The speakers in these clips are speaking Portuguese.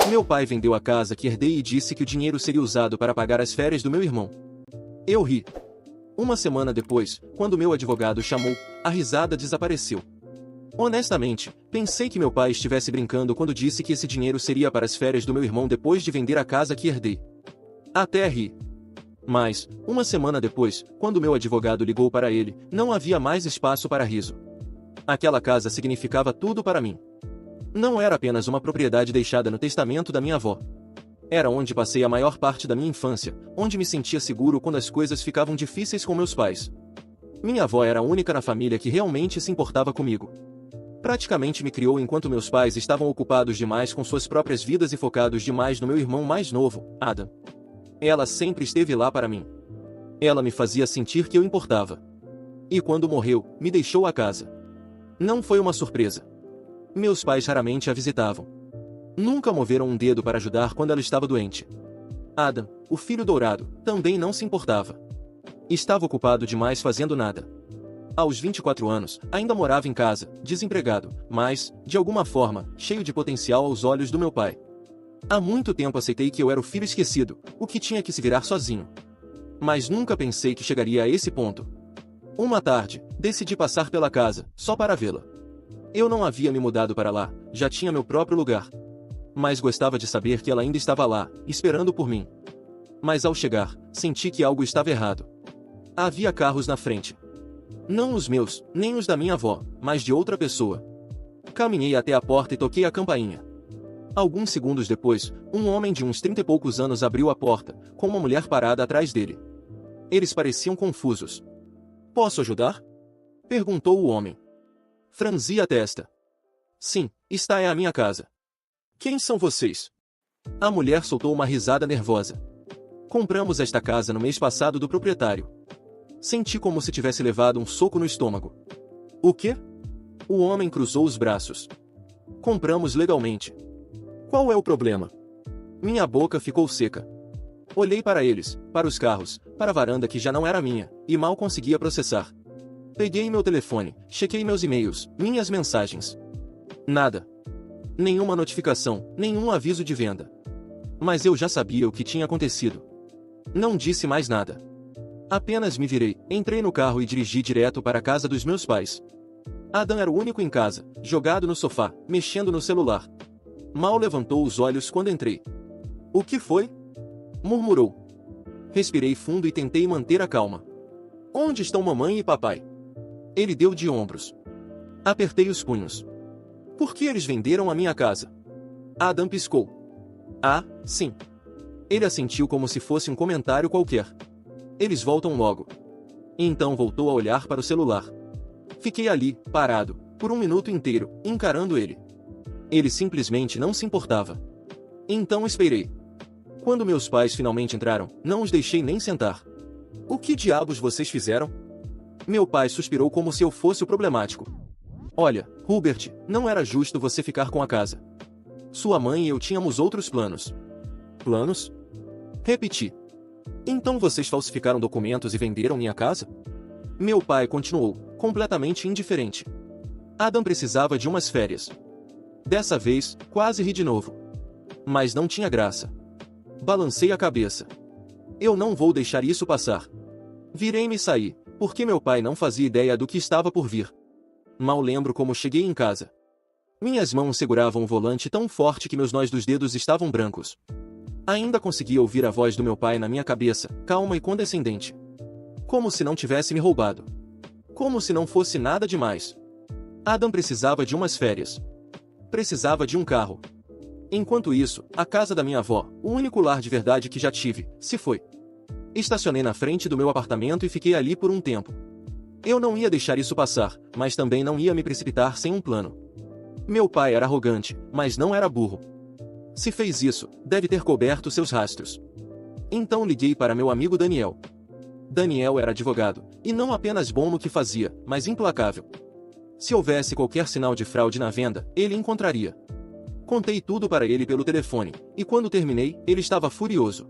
Meu pai vendeu a casa que herdei e disse que o dinheiro seria usado para pagar as férias do meu irmão. Eu ri. Uma semana depois, quando meu advogado chamou, a risada desapareceu. Honestamente, pensei que meu pai estivesse brincando quando disse que esse dinheiro seria para as férias do meu irmão depois de vender a casa que herdei. Até ri. Mas, uma semana depois, quando meu advogado ligou para ele, não havia mais espaço para riso. Aquela casa significava tudo para mim. Não era apenas uma propriedade deixada no testamento da minha avó. Era onde passei a maior parte da minha infância, onde me sentia seguro quando as coisas ficavam difíceis com meus pais. Minha avó era a única na família que realmente se importava comigo. Praticamente me criou enquanto meus pais estavam ocupados demais com suas próprias vidas e focados demais no meu irmão mais novo, Adam. Ela sempre esteve lá para mim. Ela me fazia sentir que eu importava. E quando morreu, me deixou a casa. Não foi uma surpresa. Meus pais raramente a visitavam. Nunca moveram um dedo para ajudar quando ela estava doente. Adam, o filho dourado, também não se importava. Estava ocupado demais fazendo nada. Aos 24 anos, ainda morava em casa, desempregado, mas, de alguma forma, cheio de potencial aos olhos do meu pai. Há muito tempo aceitei que eu era o filho esquecido, o que tinha que se virar sozinho. Mas nunca pensei que chegaria a esse ponto. Uma tarde, decidi passar pela casa, só para vê-la. Eu não havia me mudado para lá, já tinha meu próprio lugar. Mas gostava de saber que ela ainda estava lá, esperando por mim. Mas ao chegar, senti que algo estava errado. Havia carros na frente. Não os meus, nem os da minha avó, mas de outra pessoa. Caminhei até a porta e toquei a campainha. Alguns segundos depois, um homem de uns 30 e poucos anos abriu a porta, com uma mulher parada atrás dele. Eles pareciam confusos. "Posso ajudar?" perguntou o homem. Franzi a testa. "Sim, esta é a minha casa." "Quem são vocês?" A mulher soltou uma risada nervosa. "Compramos esta casa no mês passado do proprietário." Senti como se tivesse levado um soco no estômago. "O quê?" O homem cruzou os braços. "Compramos legalmente." "Qual é o problema?" Minha boca ficou seca. Olhei para eles, para os carros, para a varanda que já não era minha, e mal conseguia processar. Peguei meu telefone, chequei meus e-mails, minhas mensagens. Nada. Nenhuma notificação, nenhum aviso de venda. Mas eu já sabia o que tinha acontecido. Não disse mais nada. Apenas me virei, entrei no carro e dirigi direto para a casa dos meus pais. Adam era o único em casa, jogado no sofá, mexendo no celular. Mal levantou os olhos quando entrei. "O que foi?" murmurou. Respirei fundo e tentei manter a calma. "Onde estão mamãe e papai?" Ele deu de ombros. Apertei os punhos. "Por que eles venderam a minha casa?" Adam piscou. "Ah, sim." Ele assentiu como se fosse um comentário qualquer. "Eles voltam logo." Então voltou a olhar para o celular. Fiquei ali, parado, por um minuto inteiro, encarando ele. Ele simplesmente não se importava. Então esperei. Quando meus pais finalmente entraram, não os deixei nem sentar. "O que diabos vocês fizeram?" Meu pai suspirou como se eu fosse o problemático. "Olha, Hubert, não era justo você ficar com a casa. Sua mãe e eu tínhamos outros planos." "Planos?" Repeti. "Então vocês falsificaram documentos e venderam minha casa?" Meu pai continuou, completamente indiferente. Adam precisava de umas férias. Dessa vez, quase ri de novo. Mas não tinha graça. Balancei a cabeça. Eu não vou deixar isso passar. Virei-me e saí, porque meu pai não fazia ideia do que estava por vir. Mal lembro como cheguei em casa. Minhas mãos seguravam o volante tão forte que meus nós dos dedos estavam brancos. Ainda conseguia ouvir a voz do meu pai na minha cabeça, calma e condescendente. Como se não tivesse me roubado. Como se não fosse nada demais. Adam precisava de umas férias. Precisava de um carro. Enquanto isso, a casa da minha avó, o único lar de verdade que já tive, se foi. Estacionei na frente do meu apartamento e fiquei ali por um tempo. Eu não ia deixar isso passar, mas também não ia me precipitar sem um plano. Meu pai era arrogante, mas não era burro. Se fez isso, deve ter coberto seus rastros. Então liguei para meu amigo Daniel. Daniel era advogado, e não apenas bom no que fazia, mas implacável. Se houvesse qualquer sinal de fraude na venda, ele encontraria. Contei tudo para ele pelo telefone, e quando terminei, ele estava furioso.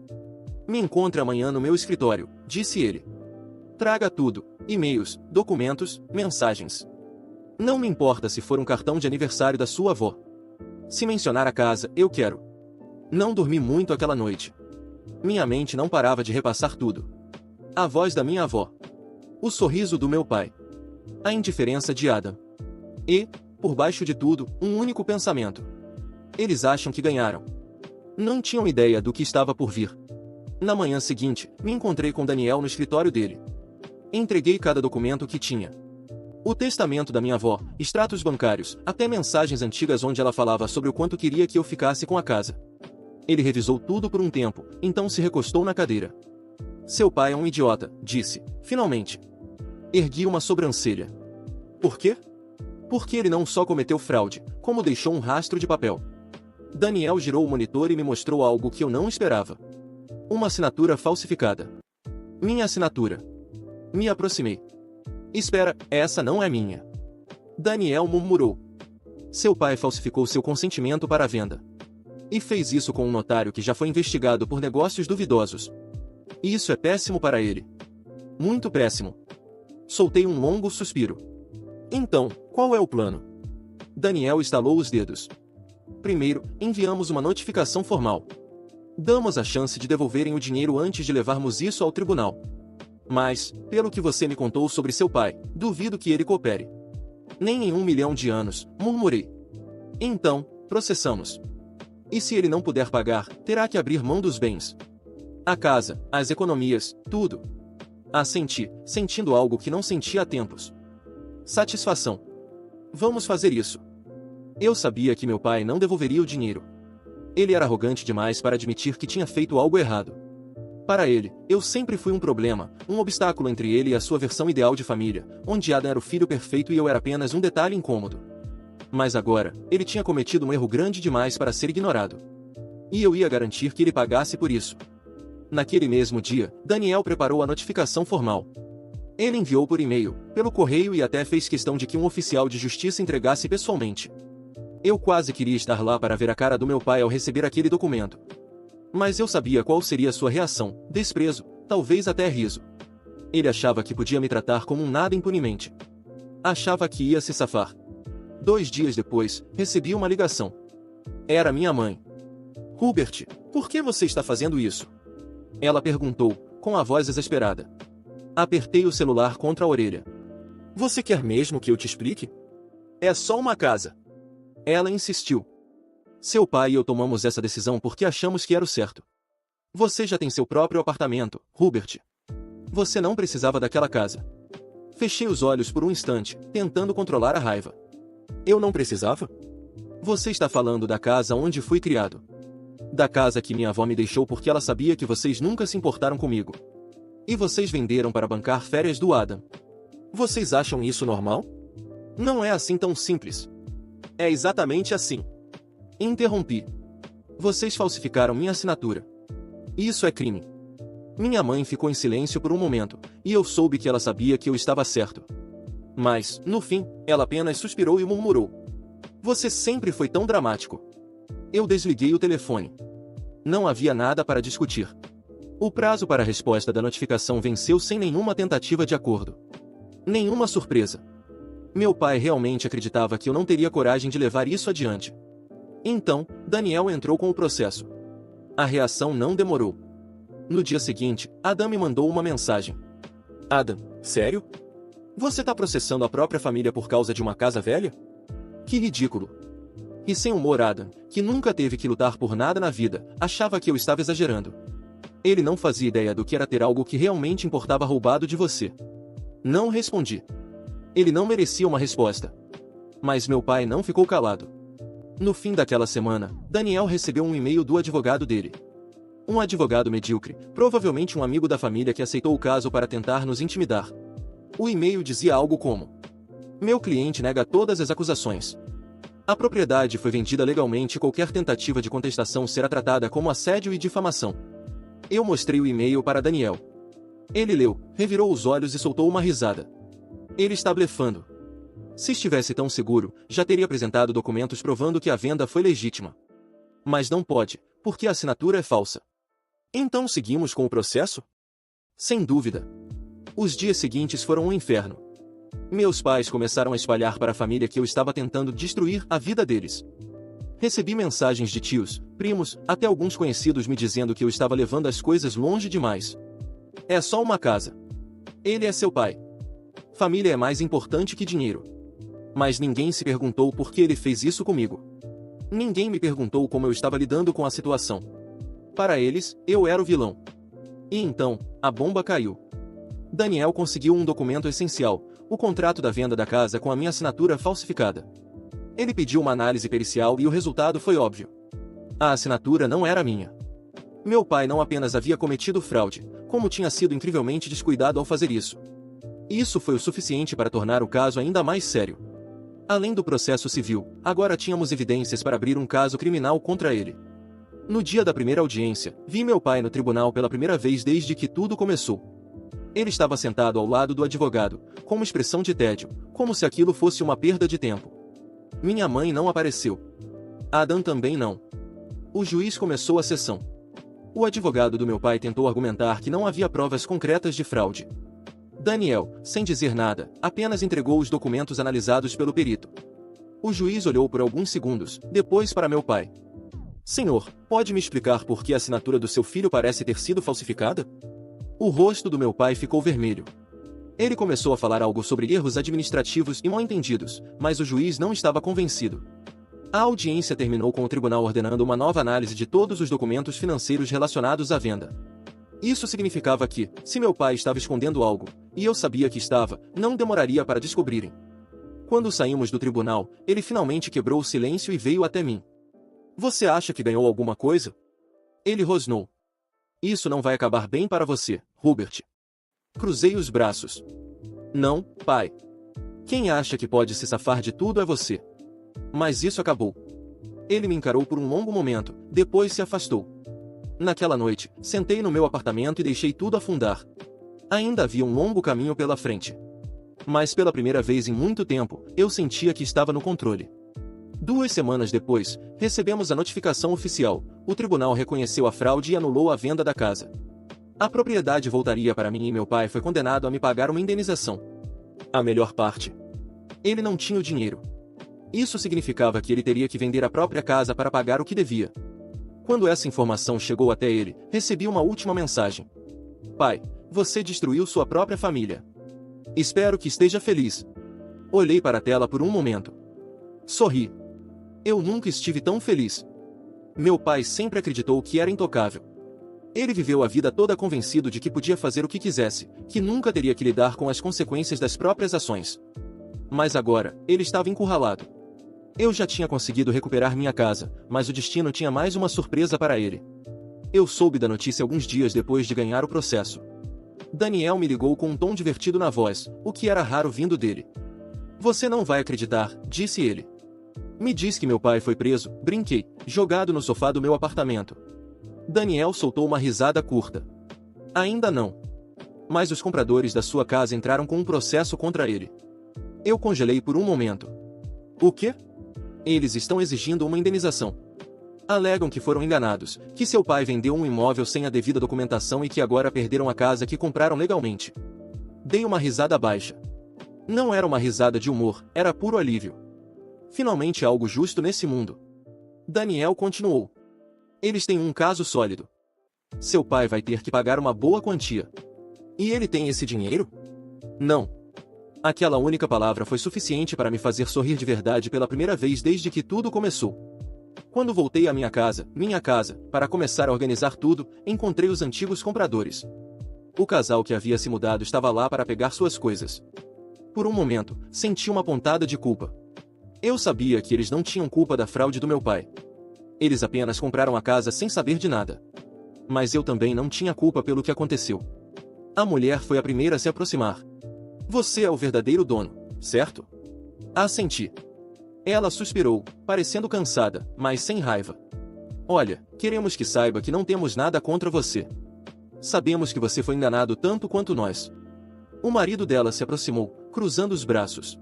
"Me encontre amanhã no meu escritório", disse ele. "Traga tudo, e-mails, documentos, mensagens. Não me importa se for um cartão de aniversário da sua avó. Se mencionar a casa, eu quero." Não dormi muito aquela noite. Minha mente não parava de repassar tudo. A voz da minha avó. O sorriso do meu pai. A indiferença de Adam. E, por baixo de tudo, um único pensamento. Eles acham que ganharam. Não tinham ideia do que estava por vir. Na manhã seguinte, me encontrei com Daniel no escritório dele. Entreguei cada documento que tinha. O testamento da minha avó, extratos bancários, até mensagens antigas onde ela falava sobre o quanto queria que eu ficasse com a casa. Ele revisou tudo por um tempo, então se recostou na cadeira. Seu pai é um idiota, disse, finalmente. Ergui uma sobrancelha. Por quê? Porque ele não só cometeu fraude, como deixou um rastro de papel. Daniel girou o monitor e me mostrou algo que eu não esperava. Uma assinatura falsificada. Minha assinatura. Me aproximei. Espera, essa não é minha. Daniel murmurou. Seu pai falsificou seu consentimento para a venda. E fez isso com um notário que já foi investigado por negócios duvidosos. E isso é péssimo para ele. Muito péssimo. Soltei um longo suspiro. Então, qual é o plano? Daniel estalou os dedos. Primeiro, enviamos uma notificação formal. Damos a chance de devolverem o dinheiro antes de levarmos isso ao tribunal. Mas, pelo que você me contou sobre seu pai, duvido que ele coopere. Nem em 1 milhão de anos, murmurei. Então, processamos. E se ele não puder pagar, terá que abrir mão dos bens. A casa, as economias, tudo. Assenti, sentindo algo que não sentia há tempos. Satisfação. Vamos fazer isso. Eu sabia que meu pai não devolveria o dinheiro. Ele era arrogante demais para admitir que tinha feito algo errado. Para ele, eu sempre fui um problema, um obstáculo entre ele e a sua versão ideal de família, onde Adam era o filho perfeito e eu era apenas um detalhe incômodo. Mas agora, ele tinha cometido um erro grande demais para ser ignorado. E eu ia garantir que ele pagasse por isso. Naquele mesmo dia, Daniel preparou a notificação formal. Ele enviou por e-mail, pelo correio e até fez questão de que um oficial de justiça entregasse pessoalmente. Eu quase queria estar lá para ver a cara do meu pai ao receber aquele documento. Mas eu sabia qual seria sua reação, desprezo, talvez até riso. Ele achava que podia me tratar como um nada impunemente. Achava que ia se safar. 2 dias depois, recebi uma ligação. Era minha mãe. Hubert, por que você está fazendo isso? Ela perguntou, com a voz exasperada. Apertei o celular contra a orelha. Você quer mesmo que eu te explique? É só uma casa. Ela insistiu. Seu pai e eu tomamos essa decisão porque achamos que era o certo. Você já tem seu próprio apartamento, Hubert. Você não precisava daquela casa. Fechei os olhos por um instante, tentando controlar a raiva. Eu não precisava? Você está falando da casa onde fui criado. Da casa que minha avó me deixou porque ela sabia que vocês nunca se importaram comigo. E vocês venderam para bancar férias do Adam. Vocês acham isso normal? Não é assim tão simples. É exatamente assim. Interrompi. Vocês falsificaram minha assinatura. Isso é crime. Minha mãe ficou em silêncio por um momento, e eu soube que ela sabia que eu estava certo. Mas, no fim, ela apenas suspirou e murmurou. Você sempre foi tão dramático. Eu desliguei o telefone. Não havia nada para discutir. O prazo para a resposta da notificação venceu sem nenhuma tentativa de acordo. Nenhuma surpresa. Meu pai realmente acreditava que eu não teria coragem de levar isso adiante. Então, Daniel entrou com o processo. A reação não demorou. No dia seguinte, Adam me mandou uma mensagem. Adam, sério? Você está processando a própria família por causa de uma casa velha? Que ridículo. E sem humor, Adam, que nunca teve que lutar por nada na vida, achava que eu estava exagerando. Ele não fazia ideia do que era ter algo que realmente importava roubado de você. Não respondi. Ele não merecia uma resposta. Mas meu pai não ficou calado. No fim daquela semana, Daniel recebeu um e-mail do advogado dele. Um advogado medíocre, provavelmente um amigo da família que aceitou o caso para tentar nos intimidar. O e-mail dizia algo como: meu cliente nega todas as acusações. A propriedade foi vendida legalmente e qualquer tentativa de contestação será tratada como assédio e difamação. Eu mostrei o e-mail para Daniel. Ele leu, revirou os olhos e soltou uma risada. Ele está blefando. Se estivesse tão seguro, já teria apresentado documentos provando que a venda foi legítima. Mas não pode, porque a assinatura é falsa. Então seguimos com o processo? Sem dúvida. Os dias seguintes foram um inferno. Meus pais começaram a espalhar para a família que eu estava tentando destruir a vida deles. Recebi mensagens de tios, primos, até alguns conhecidos me dizendo que eu estava levando as coisas longe demais. É só uma casa. Ele é seu pai. Família é mais importante que dinheiro. Mas ninguém se perguntou por que ele fez isso comigo. Ninguém me perguntou como eu estava lidando com a situação. Para eles, eu era o vilão. E então, a bomba caiu. Daniel conseguiu um documento essencial, o contrato da venda da casa com a minha assinatura falsificada. Ele pediu uma análise pericial e o resultado foi óbvio. A assinatura não era minha. Meu pai não apenas havia cometido fraude, como tinha sido incrivelmente descuidado ao fazer isso. Isso foi o suficiente para tornar o caso ainda mais sério. Além do processo civil, agora tínhamos evidências para abrir um caso criminal contra ele. No dia da primeira audiência, vi meu pai no tribunal pela primeira vez desde que tudo começou. Ele estava sentado ao lado do advogado, com uma expressão de tédio, como se aquilo fosse uma perda de tempo. Minha mãe não apareceu. Adam também não. O juiz começou a sessão. O advogado do meu pai tentou argumentar que não havia provas concretas de fraude. Daniel, sem dizer nada, apenas entregou os documentos analisados pelo perito. O juiz olhou por alguns segundos, depois para meu pai. Senhor, pode me explicar por que a assinatura do seu filho parece ter sido falsificada? O rosto do meu pai ficou vermelho. Ele começou a falar algo sobre erros administrativos e mal-entendidos, mas o juiz não estava convencido. A audiência terminou com o tribunal ordenando uma nova análise de todos os documentos financeiros relacionados à venda. Isso significava que, se meu pai estava escondendo algo, e eu sabia que estava, não demoraria para descobrirem. Quando saímos do tribunal, ele finalmente quebrou o silêncio e veio até mim. Você acha que ganhou alguma coisa? Ele rosnou. Isso não vai acabar bem para você, Hubert. Cruzei os braços. Não, pai. Quem acha que pode se safar de tudo é você. Mas isso acabou. Ele me encarou por um longo momento, depois se afastou. Naquela noite, sentei no meu apartamento e deixei tudo afundar. Ainda havia um longo caminho pela frente. Mas pela primeira vez em muito tempo, eu sentia que estava no controle. 2 semanas depois, recebemos a notificação oficial. O tribunal reconheceu a fraude e anulou a venda da casa. A propriedade voltaria para mim e meu pai foi condenado a me pagar uma indenização. A melhor parte. Ele não tinha o dinheiro. Isso significava que ele teria que vender a própria casa para pagar o que devia. Quando essa informação chegou até ele, recebi uma última mensagem. Pai, você destruiu sua própria família. Espero que esteja feliz. Olhei para a tela por um momento. Sorri. Eu nunca estive tão feliz. Meu pai sempre acreditou que era intocável. Ele viveu a vida toda convencido de que podia fazer o que quisesse, que nunca teria que lidar com as consequências das próprias ações. Mas agora, ele estava encurralado. Eu já tinha conseguido recuperar minha casa, mas o destino tinha mais uma surpresa para ele. Eu soube da notícia alguns dias depois de ganhar o processo. Daniel me ligou com um tom divertido na voz, o que era raro vindo dele. Você não vai acreditar, disse ele. Me diz que meu pai foi preso, brinquei, jogado no sofá do meu apartamento. Daniel soltou uma risada curta. Ainda não. Mas os compradores da sua casa entraram com um processo contra ele. Eu congelei por um momento. O quê? Eles estão exigindo uma indenização. Alegam que foram enganados, que seu pai vendeu um imóvel sem a devida documentação e que agora perderam a casa que compraram legalmente. Dei uma risada baixa. Não era uma risada de humor, era puro alívio. Finalmente algo justo nesse mundo. Daniel continuou. Eles têm um caso sólido. Seu pai vai ter que pagar uma boa quantia. E ele tem esse dinheiro? Não. Aquela única palavra foi suficiente para me fazer sorrir de verdade pela primeira vez desde que tudo começou. Quando voltei à minha casa, para começar a organizar tudo, encontrei os antigos compradores. O casal que havia se mudado estava lá para pegar suas coisas. Por um momento, senti uma pontada de culpa. Eu sabia que eles não tinham culpa da fraude do meu pai. Eles apenas compraram a casa sem saber de nada. Mas eu também não tinha culpa pelo que aconteceu. A mulher foi a primeira a se aproximar. Você é o verdadeiro dono, certo? Assenti. Ela suspirou, parecendo cansada, mas sem raiva. Olha, queremos que saiba que não temos nada contra você. Sabemos que você foi enganado tanto quanto nós. O marido dela se aproximou, cruzando os braços.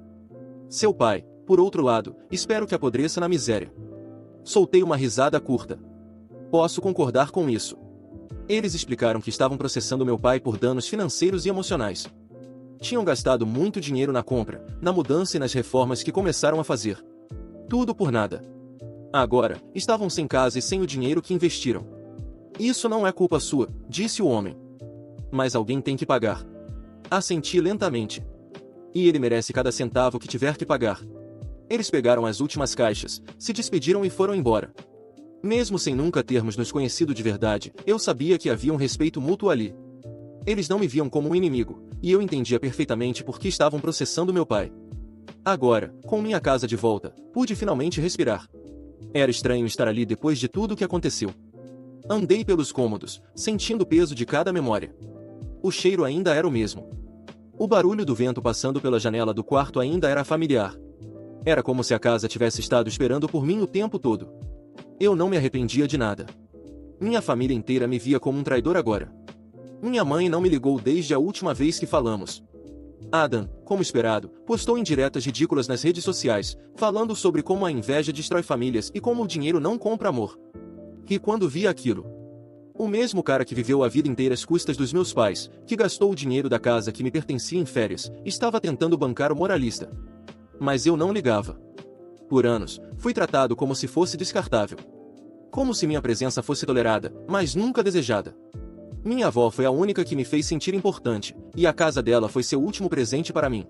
Seu pai, por outro lado, espero que apodreça na miséria. Soltei uma risada curta. Posso concordar com isso. Eles explicaram que estavam processando meu pai por danos financeiros e emocionais. Tinham gastado muito dinheiro na compra, na mudança e nas reformas que começaram a fazer. Tudo por nada. Agora, estavam sem casa e sem o dinheiro que investiram. Isso não é culpa sua, disse o homem. Mas alguém tem que pagar. Assenti lentamente. E ele merece cada centavo que tiver que pagar. Eles pegaram as últimas caixas, se despediram e foram embora. Mesmo sem nunca termos nos conhecido de verdade, eu sabia que havia um respeito mútuo ali. Eles não me viam como um inimigo, e eu entendia perfeitamente por que estavam processando meu pai. Agora, com minha casa de volta, pude finalmente respirar. Era estranho estar ali depois de tudo o que aconteceu. Andei pelos cômodos, sentindo o peso de cada memória. O cheiro ainda era o mesmo. O barulho do vento passando pela janela do quarto ainda era familiar. Era como se a casa tivesse estado esperando por mim o tempo todo. Eu não me arrependia de nada. Minha família inteira me via como um traidor agora. Minha mãe não me ligou desde a última vez que falamos. Adam, como esperado, postou indiretas ridículas nas redes sociais, falando sobre como a inveja destrói famílias e como o dinheiro não compra amor. E quando vi aquilo, o mesmo cara que viveu a vida inteira às custas dos meus pais, que gastou o dinheiro da casa que me pertencia em férias, estava tentando bancar o moralista. Mas eu não ligava. Por anos, fui tratado como se fosse descartável. Como se minha presença fosse tolerada, mas nunca desejada. Minha avó foi a única que me fez sentir importante, e a casa dela foi seu último presente para mim.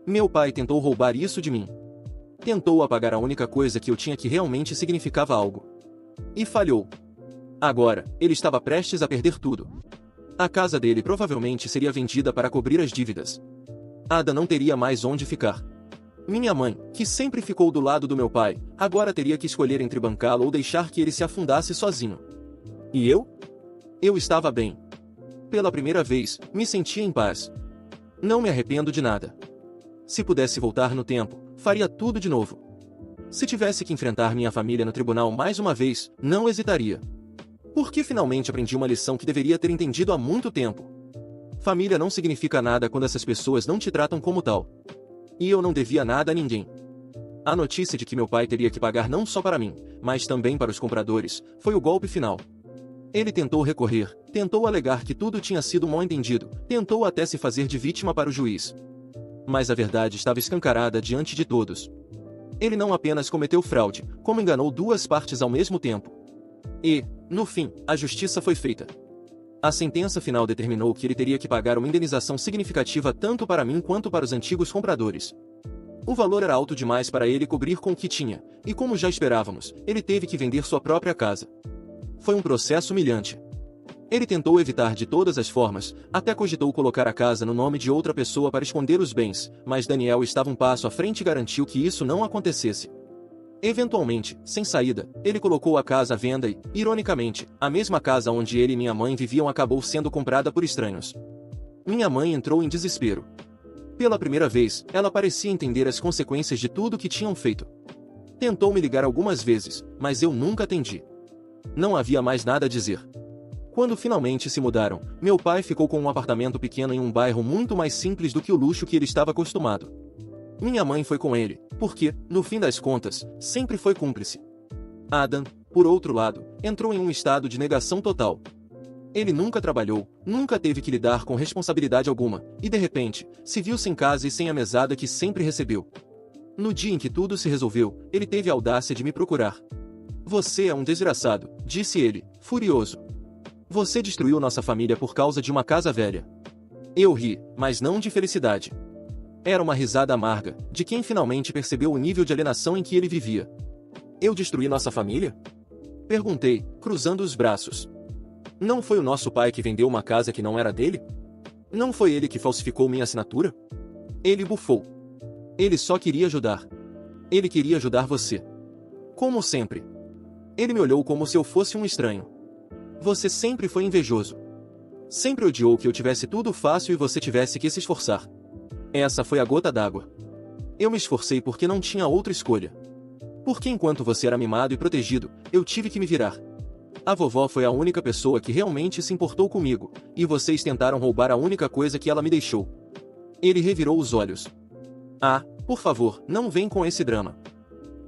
Meu pai tentou roubar isso de mim. Tentou apagar a única coisa que eu tinha que realmente significava algo. E falhou. Agora, ele estava prestes a perder tudo. A casa dele provavelmente seria vendida para cobrir as dívidas. Ada não teria mais onde ficar. Minha mãe, que sempre ficou do lado do meu pai, agora teria que escolher entre bancá-lo ou deixar que ele se afundasse sozinho. E eu? Eu estava bem. Pela primeira vez, me sentia em paz. Não me arrependo de nada. Se pudesse voltar no tempo, faria tudo de novo. Se tivesse que enfrentar minha família no tribunal mais uma vez, não hesitaria. Porque finalmente aprendi uma lição que deveria ter entendido há muito tempo. Família não significa nada quando essas pessoas não te tratam como tal. E eu não devia nada a ninguém. A notícia de que meu pai teria que pagar não só para mim, mas também para os compradores, foi o golpe final. Ele tentou recorrer, tentou alegar que tudo tinha sido mal-entendido, tentou até se fazer de vítima para o juiz. Mas a verdade estava escancarada diante de todos. Ele não apenas cometeu fraude, como enganou duas partes ao mesmo tempo. E, no fim, a justiça foi feita. A sentença final determinou que ele teria que pagar uma indenização significativa tanto para mim quanto para os antigos compradores. O valor era alto demais para ele cobrir com o que tinha, e como já esperávamos, ele teve que vender sua própria casa. Foi um processo humilhante. Ele tentou evitar de todas as formas, até cogitou colocar a casa no nome de outra pessoa para esconder os bens, mas Daniel estava um passo à frente e garantiu que isso não acontecesse. Eventualmente, sem saída, ele colocou a casa à venda e, ironicamente, a mesma casa onde ele e minha mãe viviam acabou sendo comprada por estranhos. Minha mãe entrou em desespero. Pela primeira vez, ela parecia entender as consequências de tudo que tinham feito. Tentou me ligar algumas vezes, mas eu nunca atendi. Não havia mais nada a dizer. Quando finalmente se mudaram, meu pai ficou com um apartamento pequeno em um bairro muito mais simples do que o luxo que ele estava acostumado. Minha mãe foi com ele, porque, no fim das contas, sempre foi cúmplice. Adam, por outro lado, entrou em um estado de negação total. Ele nunca trabalhou, nunca teve que lidar com responsabilidade alguma, e de repente, se viu sem casa e sem a mesada que sempre recebeu. No dia em que tudo se resolveu, ele teve a audácia de me procurar. "Você é um desgraçado", disse ele, furioso. "Você destruiu nossa família por causa de uma casa velha." Eu ri, mas não de felicidade. Era uma risada amarga, de quem finalmente percebeu o nível de alienação em que ele vivia. "Eu destruí nossa família?" Perguntei, cruzando os braços. "Não foi o nosso pai que vendeu uma casa que não era dele? Não foi ele que falsificou minha assinatura?" Ele bufou. "Ele só queria ajudar. Ele queria ajudar você. Como sempre." Ele me olhou como se eu fosse um estranho. "Você sempre foi invejoso. Sempre odiou que eu tivesse tudo fácil e você tivesse que se esforçar. Essa foi a gota d'água. Eu me esforcei porque não tinha outra escolha. Porque enquanto você era mimado e protegido, eu tive que me virar. A vovó foi a única pessoa que realmente se importou comigo, e vocês tentaram roubar a única coisa que ela me deixou." Ele revirou os olhos. "Ah, por favor, não vem com esse drama."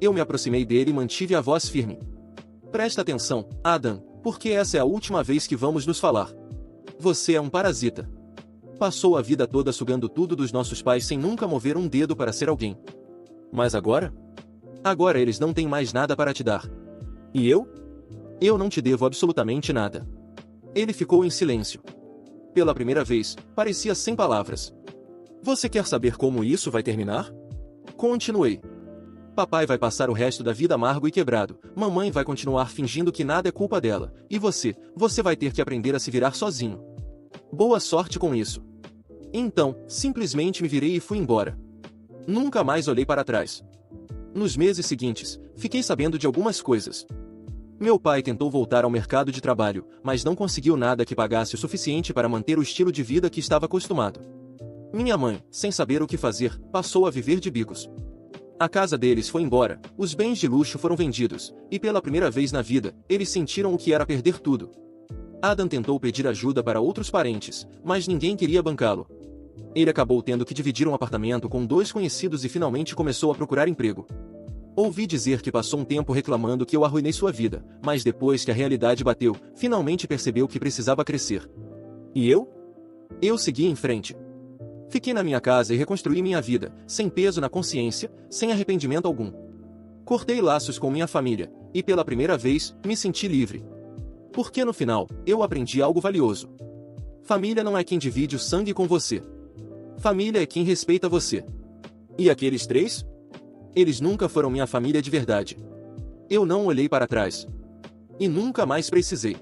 Eu me aproximei dele e mantive a voz firme. "Presta atenção, Adam, porque essa é a última vez que vamos nos falar. Você é um parasita. Passou a vida toda sugando tudo dos nossos pais sem nunca mover um dedo para ser alguém. Mas agora? Agora eles não têm mais nada para te dar. E eu? Eu não te devo absolutamente nada. Ele ficou em silêncio. Pela primeira vez, parecia sem palavras. Você quer saber como isso vai terminar? Continuei. Papai vai passar o resto da vida amargo e quebrado, mamãe vai continuar fingindo que nada é culpa dela, e você vai ter que aprender a se virar sozinho. Boa sorte com isso. Então, simplesmente me virei e fui embora. Nunca mais olhei para trás. Nos meses seguintes, fiquei sabendo de algumas coisas. Meu pai tentou voltar ao mercado de trabalho, mas não conseguiu nada que pagasse o suficiente para manter o estilo de vida que estava acostumado. Minha mãe, sem saber o que fazer, passou a viver de bicos. A casa deles foi embora, os bens de luxo foram vendidos, e pela primeira vez na vida, eles sentiram o que era perder tudo. Adam tentou pedir ajuda para outros parentes, mas ninguém queria bancá-lo. Ele acabou tendo que dividir um apartamento com 2 conhecidos e finalmente começou a procurar emprego. Ouvi dizer que passou um tempo reclamando que eu arruinei sua vida, mas depois que a realidade bateu, finalmente percebeu que precisava crescer. E eu? Eu segui em frente. Fiquei na minha casa e reconstruí minha vida, sem peso na consciência, sem arrependimento algum. Cortei laços com minha família, e pela primeira vez, me senti livre. Porque no final, eu aprendi algo valioso. Família não é quem divide o sangue com você. Família é quem respeita você. E aqueles 3? Eles nunca foram minha família de verdade. Eu não olhei para trás. E nunca mais precisei.